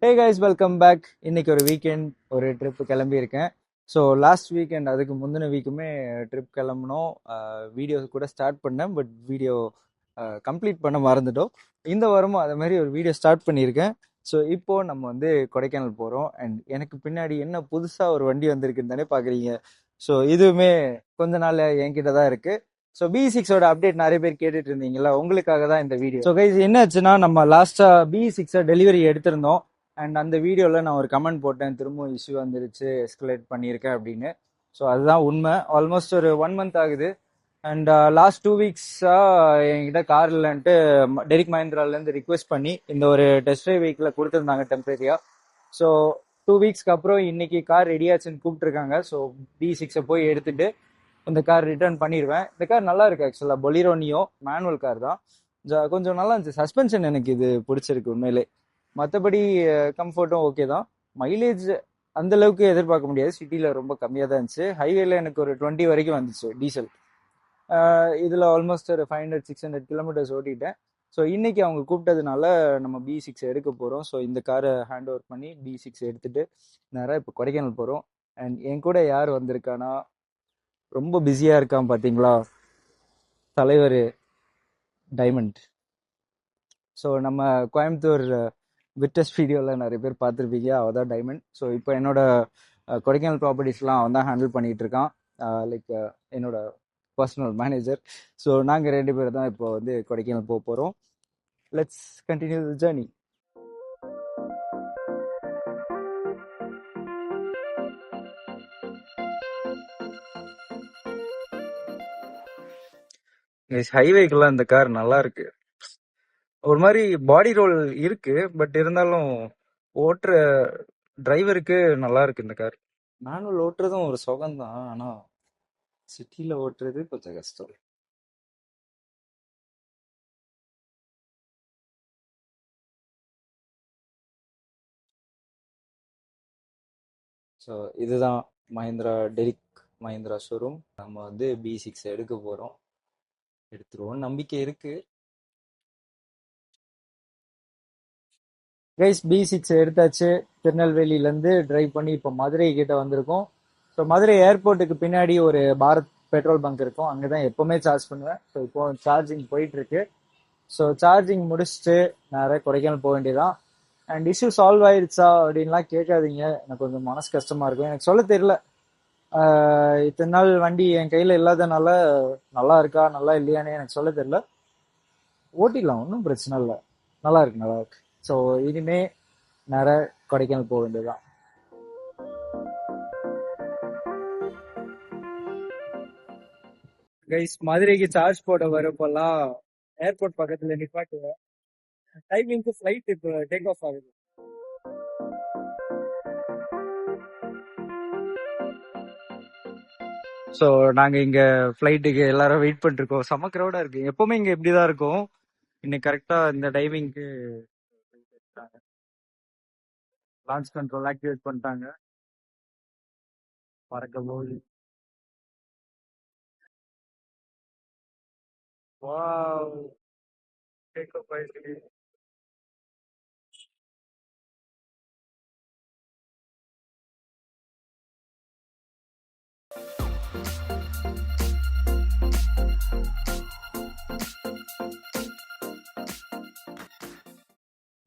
Hey guys, welcome back. இன்னைக்கு ஒரு weekend ஒரு ட்ரிப் கிளம்பியிருக்கேன். ஸோ லாஸ்ட் வீக்கெண்ட் அதுக்கு முந்தின வீக்குமே ட்ரிப் கிளம்புனோம். வீடியோ கூட ஸ்டார்ட் பண்ணேன், பட் வீடியோ கம்ப்ளீட் பண்ண மறந்துட்டோம். இந்த வாரமும் அதே மாதிரி ஒரு வீடியோ ஸ்டார்ட் பண்ணியிருக்கேன். ஸோ இப்போ நம்ம வந்து கொடைக்கானல் போகிறோம். அண்ட் எனக்கு பின்னாடி என்ன புதுசாக ஒரு வண்டி வந்திருக்குன்னு தானே பார்க்குறீங்க. ஸோ இதுவுமே கொஞ்ச நாள் என்கிட்ட தான் இருக்கு. ஸோ B6ஓட அப்டேட் நிறைய பேர் கேட்டுட்டு இருந்தீங்களா, உங்களுக்காக தான் இந்த வீடியோ. ஸோ கைஸ், என்ன ஆச்சுன்னா, நம்ம லாஸ்டா B6 டெலிவரி எடுத்திருந்தோம். அண்ட் அந்த வீடியோவில் நான் ஒரு கமெண்ட் போட்டேன், திரும்பவும் இஷ்யூ வந்துருச்சு, எஸ்கலேட் பண்ணியிருக்கேன் அப்படின்னு. ஸோ அதுதான் உண்மை. ஆல்மோஸ்ட் ஒரு 1 month ஆகுது. அண்ட் லாஸ்ட் 2 வீக்ஸாக என்கிட்ட கார் இல்லைன்ட்டு டெரிக் மஹிந்திராலேருந்து ரிக்வெஸ்ட் பண்ணி இந்த ஒரு டெஸ்ட் ட்ரைவ் வெஹிக்கிளை கொடுத்துருந்தாங்க டெம்பரரியாக. ஸோ 2 வீக்ஸ்க்கு அப்புறம் இன்னைக்கு கார் ரெடியாச்சுன்னு கூப்பிட்டுருக்காங்க. ஸோ B6 போய் எடுத்துட்டு இந்த கார் ரிட்டர்ன் பண்ணிடுவேன். இந்த கார் நல்லா இருக்கு ஆக்சுவலாக. பொலிரோ நியோ மேனுவல் கார் தான். கொஞ்சம் நல்லா இருந்துச்சு. சஸ்பென்ஷன் எனக்கு இது பிடிச்சிருக்கு உண்மையிலே. மற்றபடி கம்ஃபர்ட்டும் ஓகே தான். மைலேஜ் அந்த அளவுக்கு எதிர்பார்க்க முடியாது, சிட்டியில் ரொம்ப கம்மியாக தான் இருந்துச்சு. ஹைவேல எனக்கு ஒரு 20 வரைக்கும் வந்துச்சு டீசல். இதில் ஆல்மோஸ்ட் ஒரு 500-600 கிலோமீட்டர்ஸ் ஓட்டிட்டேன். ஸோ இன்னைக்கு அவங்க கூப்பிட்டதுனால நம்ம B6 எடுக்க போகிறோம். ஸோ இந்த காரை ஹேண்ட் ஓவர் பண்ணி B6 எடுத்துட்டு நேராக இப்போ கொடைக்கானல் போகிறோம். அண்ட் என் கூட யார் வந்திருக்கானா, ரொம்ப பிஸியாக இருக்கான் பார்த்தீங்களா, தலைவர் டைமண்ட். ஸோ நம்ம கோயம்புத்தூர் விட்டஸ் வீடியோவில் நிறைய பேர் பார்த்துருப்பீங்க, அவள் தான் டைமண்ட். ஸோ இப்போ என்னோட கொடைக்கானல் ப்ராப்பர்ட்டிஸ்லாம் அவன் தான் ஹேண்டில் பண்ணிகிட்டு இருக்கான். லைக் என்னோட பர்சனல் மேனேஜர். ஸோ நாங்கள் 2 பேர் தான் இப்போ வந்து கொடைக்கானல் போக போகிறோம். Let's continue the journey. ஹைவேக்கெல்லாம் இந்த கார் நல்லா இருக்கு. ஒரு மாதிரி பாடி ரோல் இருக்கு, பட் இருந்தாலும் ஓட்டுற டிரைவருக்கு நல்லா இருக்கு இந்த கார். மேனுவல் ஓட்டுறதும் ஒரு சுகம் தான், ஆனால் சிட்டியில் ஓட்டுறது கொஞ்சம் கஷ்டம். ஸோ இதுதான் மஹிந்திரா, டெரிக் மஹிந்திரா ஷோரூம். நம்ம வந்து B6 எடுக்க போகிறோம். எடுத்துருவோம் நம்பிக்கை இருக்கு. கைஸ், B6 எடுத்தாச்சு. திருநெல்வேலியிலேருந்து டிரைவ் பண்ணி இப்போ மதுரை கிட்ட வந்திருக்கோம். ஸோ மதுரை ஏர்போர்ட்டுக்கு பின்னாடி ஒரு பாரத் பெட்ரோல் பங்க் இருக்கும், அங்கே தான் எப்போவுமே சார்ஜ் பண்ணுவேன். ஸோ இப்போ சார்ஜிங் போயிட்டுருக்கு. ஸோ சார்ஜிங் முடிச்சுட்டு நிறைய கொடைக்கானல் போக வேண்டியதான். அண்ட் இஷ்யூ சால்வ் ஆயிடுச்சா அப்படின்லாம் கேட்காதீங்க, எனக்கு கொஞ்சம் மனசு கஷ்டமாக இருக்கும். எனக்கு சொல்ல தெரியல, இத்தனை நாள் வண்டி என் கையில் இல்லாதனால நல்லா இருக்கா நல்லா இல்லையான்னு எனக்கு சொல்ல தெரியல. ஓட்டிடலாம், ஒன்றும் பிரச்சனை இல்லை. நல்லா இருக்கு, நல்லா இருக்கு. ஸோ இனிமே நிறைய கொடைக்கானல் போக வேண்டியதுதான். கைஸ், மதுரைக்கு சார்ஜ் போட வரப்போல்லாம் ஏர்போர்ட் பக்கத்தில் நிப்பாட்டுவேன். டைமிங்க்கு ஃப்ளைட் இப்போ டேக் ஆஃப் ஆகுது. ஸோ நாங்கள் இங்கே ஃப்ளைட்டுக்கு எல்லாரும் வெயிட் பண்ணிருக்கோம். செம க்ரௌடாக இருக்கு. எப்பவுமே இங்கே இப்படி தான் இருக்கும். இன்னைக்கு கரெக்டாக இந்த டைமிங்க்கு லான்ச் கண்ட்ரோல் ஆக்டிவேட் பண்ணிட்டாங்க. பறக்க போகுது. வாவ், டேக் ஆஃப் ஆயிடுச்சு.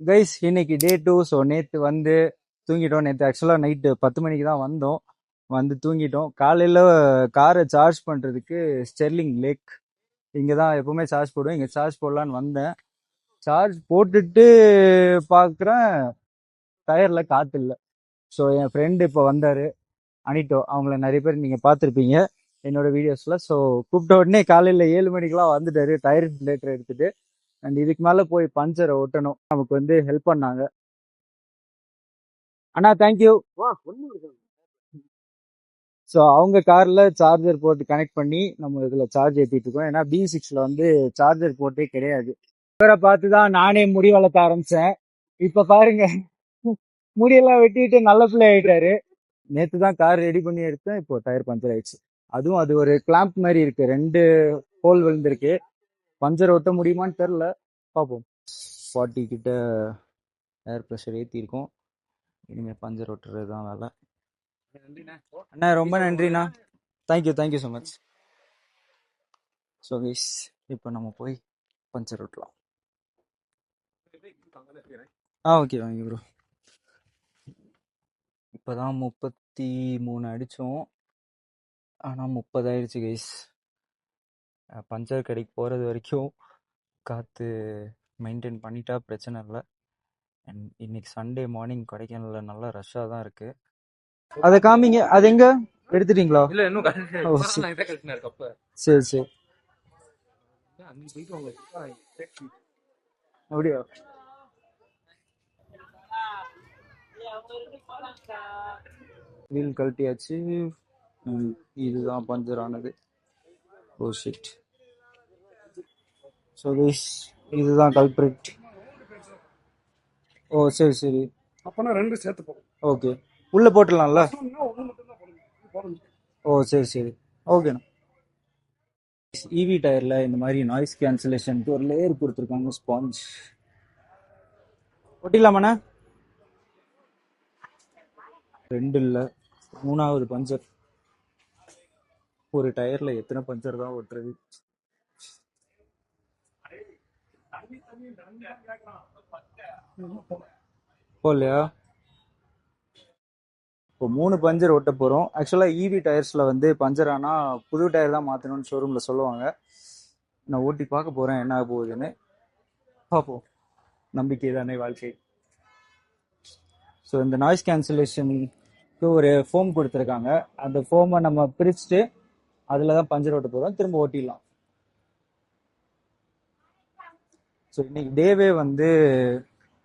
கைஸ், இன்னைக்கு டே 2. ஸோ நேற்று வந்து தூங்கிட்டோம். நேற்று ஆக்சுவலாக நைட்டு 10 மணிக்கு தான் வந்தோம். வந்து தூங்கிட்டோம். காலையில் காரை சார்ஜ் பண்ணுறதுக்கு ஸ்டெர்லிங் லேக் இங்கே தான் எப்பவுமே சார்ஜ் போடுவேன். இங்கே சார்ஜ் போடலான்னு வந்தேன். சார்ஜ் போட்டுட்டு பார்க்குறேன் டயரில் காற்று இல்லை. ஸோ என் ஃப்ரெண்டு இப்போ வந்தார், அனிட்டோ. அவங்கள நிறைய பேர் நீங்கள் பார்த்துருப்பீங்க என்னோட வீடியோஸில். ஸோ கூப்பிட்ட உடனே காலையில் 7 மணிக்கெலாம் வந்துட்டாரு டயர் இன்சுலேட்டர் எடுத்துகிட்டு. அண்ட் இதுக்கு மேலே போய் பஞ்சரை ஒட்டணும். நமக்கு வந்து ஹெல்ப் பண்ணாங்க. அண்ணா, தேங்க்யூ. ஸோ அவங்க காரில் சார்ஜர் போட்டு கனெக்ட் பண்ணி நம்ம இதில் சார்ஜ் ஏற்றிட்டு இருக்கோம். ஏன்னா B6ல வந்து சார்ஜர் போட்டே கிடையாது. இவரை பார்த்து தான் நானே முடி வளர்க்க ஆரம்பித்தேன். இப்போ பாருங்க, முடியெல்லாம் வெட்டிட்டு நல்ல பிள்ளை ஆகிட்டாரு. நேற்று தான் கார் ரெடி பண்ணி எடுத்தேன், இப்போ டயர் பஞ்சர் ஆயிடுச்சு. அதுவும் அது ஒரு கிளாம்ப் மாதிரி இருக்கு, 2 ஹோல் விழுந்திருக்கு. பஞ்சர் ஒட்ட முடியுமான்னு தெரில, பார்ப்போம். 40 கிட்ட ஏர் ப்ரெஷர் ஏற்றிருக்கோம். இனிமேல் பஞ்சர் ஓட்டுறது தான் வேலை. அண்ணா ரொம்ப நன்றிண்ணா. Thank you so much. So guys இப்போ நம்ம போய் பஞ்சர் ஓட்டலாம். ஓகே வாங்க ப்ரோ. இப்போ தான் 33 அடித்தோம், ஆனால் 30 ஆயிடுச்சு கைஸ். பஞ்சர் கடைக்கு போகிறது வரைக்கும் காற்று மெயின்டைன் பண்ணிட்டா பிரச்சனை இல்லை. அண்ட் இன்னைக்கு சண்டே மார்னிங் கொடைக்கானல்ல நல்லா ரஷ்ஷாக தான் இருக்கு. அதை காமிங்க. அது எங்க எடுத்துட்டீங்களா? இல்ல இன்னும் ஓ சரி சரி. அப்படியா? வீல் கழட்டியாச்சு. இதுதான் பஞ்சர் ஆனது. Oh shit. ஸோ கைஸ் இதுதான் கல்பிரிட். ஓ சரி சரி. அப்பனா ரெண்டு சேர்த்து போகும். ஓகே, உள்ள போட்டுடலாம்ல? ஓ சரி சரி, ஓகேண்ணா. இவி டயர்ல இந்த மாதிரி நாய்ஸ் கேன்சலேஷனுக்கு ஒரு லேயர் கொடுத்துருக்காங்க, ஸ்பாஞ்ச். ஒட்டிக்கலாமாண்ணா? 2 இல்லை, 3வது பஞ்சர். ஒரு டயர்ல எத்தனை பஞ்சர் தான் ஓட்டுறது? போகலையா? இப்போ 3 பஞ்சர் ஓட்ட போகிறோம். ஆக்சுவலாக இவி டயர்ஸில் வந்து பஞ்சர் ஆனால் புது டயர் தான் மாற்றணும்னு ஷோரூமில் சொல்லுவாங்க. நான் ஓட்டி பார்க்க போகிறேன் என்ன ஆக போகுதுன்னு. பார்ப்போம், நம்பிக்கை தானே வாழ்க்கை. ஸோ இந்த நாய்ஸ் கேன்சலேஷனுக்கு ஒரு ஃபோம் கொடுத்துருக்காங்க. அந்த ஃபோமை நம்ம பிரிச்சுட்டு அதில் தான் பஞ்சர் ஓட்ட போகிறோம். திரும்ப ஓட்டிடலாம். ஸோ இன்னைக்கு டேவே வந்து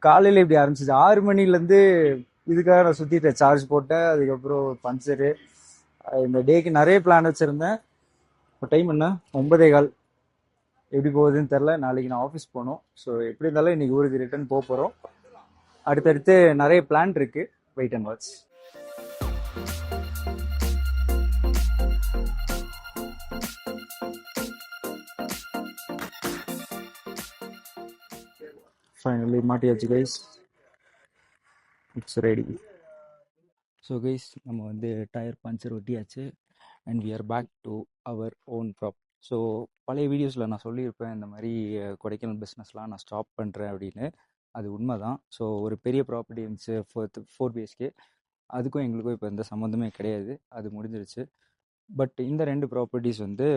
காலையில் இப்படி ஆரம்பிச்சிச்சு. 6 மணிலேருந்து இதுக்காக நான் சுற்றிட்டேன். சார்ஜ் போட்டேன், அதுக்கப்புறம் பஞ்சரு. இந்த டேக்கு நிறைய பிளான் வச்சுருந்தேன். இப்போ டைம் என்ன? 9:15. எப்படி போகுதுன்னு தெரில. நாளைக்கு நான் ஆஃபீஸ் போகணும். ஸோ எப்படி இருந்தாலும் இன்னைக்கு ஊருக்கு ரிட்டர்ன் போக போகிறோம். அடுத்தடுத்து நிறைய பிளான் இருக்கு. Wait and watch. ஃபைனலி மாட்டியாச்சு guys. It's ready. So guys நம்ம வந்து டயர் பஞ்சர் ஒட்டியாச்சு. And we are back to our own prop. ஸோ பழைய வீடியோஸில் நான் சொல்லியிருப்பேன் இந்த மாதிரி கொடைக்கானல் பிஸ்னஸ்லாம் நான் ஸ்டாப் பண்ணுறேன் அப்படின்னு. அது உண்மை தான். ஸோ ஒரு பெரிய ப்ராப்பர்ட்டி இருந்துச்சு, 4 BHK. அதுக்கும் எங்களுக்கும் இப்போ எந்த சம்மந்தமே கிடையாது, அது முடிஞ்சிருச்சு. பட் இந்த 2 ப்ராப்பர்ட்டிஸ் வந்து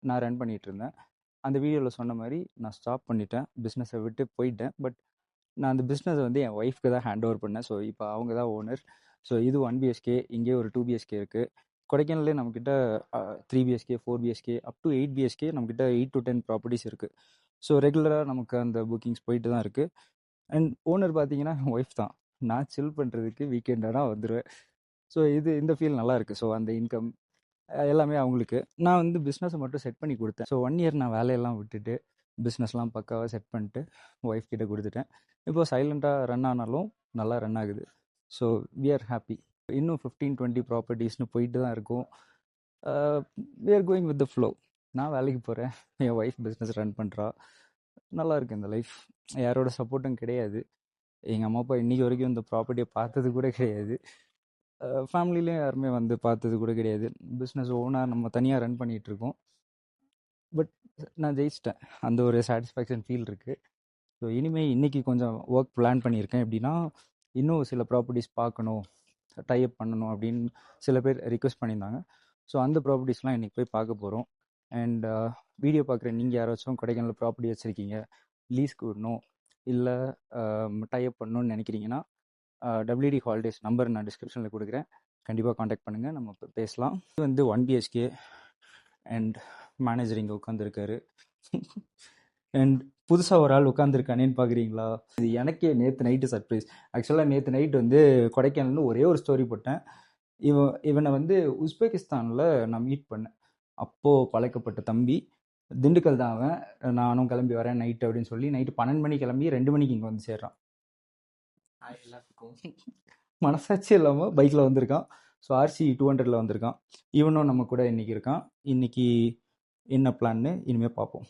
நான் ரன் பண்ணிகிட்டு இருந்தேன். அந்த வீடியோவில் சொன்ன மாதிரி நான் ஸ்டாப் பண்ணிட்டேன், பிஸ்னஸை விட்டு போயிட்டேன். பட் நான் அந்த பிஸ்னஸை வந்து என் ஒய்ஃப்க்கு தான் ஹேண்ட் ஓவர் பண்ணேன். ஸோ இப்போ அவங்க தான் ஓனர். ஸோ இது 1 BHK, இங்கே ஒரு 2 BHK இருக்குது. கொடைக்கானல்லே நம்மக்கிட்ட 3 BHK, 4 BHK up to 8 BHK நம்மக்கிட்ட 8 to 10 ப்ராப்பர்ட்டிஸ் இருக்குது. ஸோ ரெகுலராக நமக்கு அந்த புக்கிங்ஸ் போயிட்டு தான் இருக்குது. அண்ட் ஓனர் பார்த்தீங்கன்னா ஒய்ஃப் தான். நான் சில் பண்ணுறதுக்கு வீக்கெண்ட் ஆனால் வந்துடுவேன். ஸோ இந்த ஃபீல் நல்லா இருக்குது. ஸோ அந்த இன்கம் எல்லாமே அவங்களுக்கு. நான் வந்து பிஸ்னஸை மட்டும் செட் பண்ணி கொடுத்தேன். ஸோ 1 இயர் நான் வேலையெல்லாம் விட்டுட்டு பிஸ்னஸ்லாம் பக்காவாக செட் பண்ணிட்டு ஒய்ஃப் கிட்ட கொடுத்துட்டேன். இப்போ சைலண்ட்டாக ரன் ஆனாலும் நல்லா ரன் ஆகுது. So we are happy. இன்னும் 15-20 ப்ராப்பர்ட்டிஸ்னு போயிட்டு தான் இருக்கும். We are going with the flow. நான் வேலைக்கு போகிறேன், என் ஒய்ஃப் பிஸ்னஸ் ரன் பண்ணுறா. நல்லா இருக்குது இந்த லைஃப். யாரோட சப்போர்ட்டும் கிடையாது. எங்கள் அம்மா அப்பா இன்றைக்கி வரைக்கும் இந்த ப்ராப்பர்ட்டியை பார்த்தது கூட கிடையாது. ஃபேமிலிலேயும் யாருமே வந்து பார்த்தது கூட கிடையாது. பிஸ்னஸ் ஓனாக நம்ம தனியாக ரன் பண்ணிகிட்ருக்கோம். பட் நான் ஜெயிச்சிட்டேன், அந்த ஒரு சாட்டிஸ்ஃபேக்ஷன் ஃபீல் இருக்குது. ஸோ இனிமேல் இன்றைக்கி கொஞ்சம் ஒர்க் பிளான் பண்ணியிருக்கேன். எப்படின்னா, இன்னும் சில ப்ராப்பர்ட்டிஸ் பார்க்கணும், டைப் பண்ணணும் அப்படின்னு சில பேர் ரிக்வெஸ்ட் பண்ணியிருந்தாங்க. ஸோ அந்த ப்ராப்பர்ட்டிஸ்லாம் இன்றைக்கி போய் பார்க்க போகிறோம். அண்ட் வீடியோ பார்க்குற நீங்கள் யாராச்சும் கொடைக்கானல் ப்ராப்பர்ட்டி வச்சுருக்கீங்க, லீஸ்க்கு விடணும், இல்லை டைப் பண்ணணும்னு நினைக்கிறீங்கன்னா WD ஹாலிடேஸ் நம்பர் நான் டிஸ்கிரிப்ஷனில் கொடுக்குறேன். கண்டிப்பாக காண்டாக்ட் பண்ணுங்கள், நம்ம பேசலாம். இது வந்து 1 BHK அண்ட் மேனேஜர் இங்கே உட்காந்துருக்காரு. அண்ட் புதுசாக ஒரு ஆள் உட்காந்துருக்கானேன்னு பார்க்குறீங்களா? இது எனக்கே நேற்று நைட்டு சர்ப்ரைஸ். ஆக்சுவலாக நேற்று நைட் வந்து கொடைக்கானல்னு ஒரே ஒரு ஸ்டோரி போட்டேன். இவனை வந்து உஸ்பெகிஸ்தானில் நான் மீட் பண்ணேன். அப்போது பழக்கப்பட்ட தம்பி. திண்டுக்கல் தான் அவன். நானும் கிளம்பி வரேன் நைட்டு அப்படின்னு சொல்லி நைட்டு 12 மணி கிளம்பி 2 மணிக்கு இங்கே வந்து சேர்றான். எல்லாத்துக்கும் மனசாட்சி இல்லாமல் பைக்கில் வந்திருக்கான். ஸோ RC 200ல் வந்திருக்கான். இவனும் நம்ம கூட இன்றைக்கி இருக்கான். இன்றைக்கி என்ன பிளான்னு இனிமேல் பார்ப்போம்.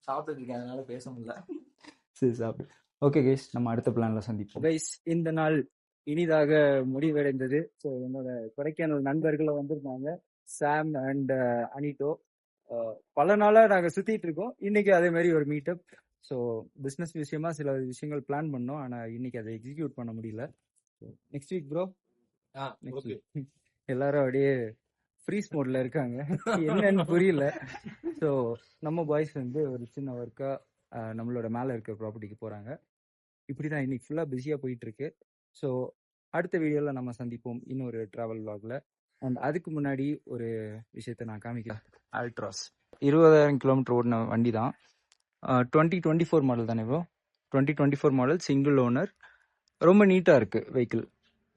சாப்பிட்டுட்டு இருக்கேன், அதனால பேச முடியல. சரி சாப்பிடு. ஓகே கைஸ், நம்ம அடுத்த பிளான்ல சந்திப்போம். கைஸ், இந்த நாள் இனிதாக முடிவடைந்தது. ஸோ என்னோட கொடைக்கானல் நண்பர்களும் வந்திருந்தாங்க, சாம் அண்ட் அனிட்டோ. பல நாளா நாங்க சுத்திட்டு இருக்கோம். இன்னைக்கு அதே மாதிரி ஒரு மீட்டப். ஸோ பிஸ்னஸ் விஷயமா சில விஷயங்கள் பிளான் பண்ணோம், ஆனா இன்னைக்கு அதை எக்ஸிக்யூட் பண்ண முடியல. Next week bro. Next week எல்லாரும் அப்படியே ஃப்ரீஸ் மோட்ல இருக்காங்க, என்னன்னு புரியல. ஸோ நம்ம பாய்ஸ் வந்து ஒரு சின்ன ஒர்க்கா நம்மளோட மேல இருக்கிற ப்ராப்பர்ட்டிக்கு போறாங்க. இப்படிதான் இன்னைக்கு ஃபுல்லா பிஸியா போயிட்டு இருக்கு. ஸோ அடுத்த வீடியோல நம்ம சந்திப்போம் இன்னொரு டிராவல் vlogல. அண்ட் அதுக்கு முன்னாடி ஒரு விஷயத்த நான் காமிக்கிறேன். ஆல்ட்ராஸ் 20,000 கிலோமீட்டர் ஓடின வண்டி தான். 2024 மாடல் தானே ப்ரோ? 2024 மாடல், சிங்கிள் ஓனர், ரொம்ப நீட்டாக இருக்கு வெஹிக்கிள்.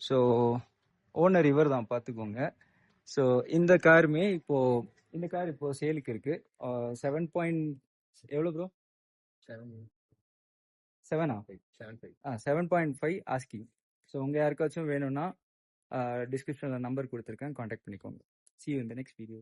ஸோ ஓனர் இவர் தான், பார்த்துக்கோங்க. ஸோ இந்த காருமே இந்த கார் இப்போ சேலுக்கு இருக்கு. 7 எவ்வளோ ப்ரோ? 7.5 ஆஸ்கிங். ஸோ உங்கள் யாருக்காச்சும் வேணும்னா டிஸ்கிரிப்ஷனில் நம்பர் கொடுத்துருக்கேன், காண்டாக்ட் பண்ணிக்கோங்க. See you in the next video.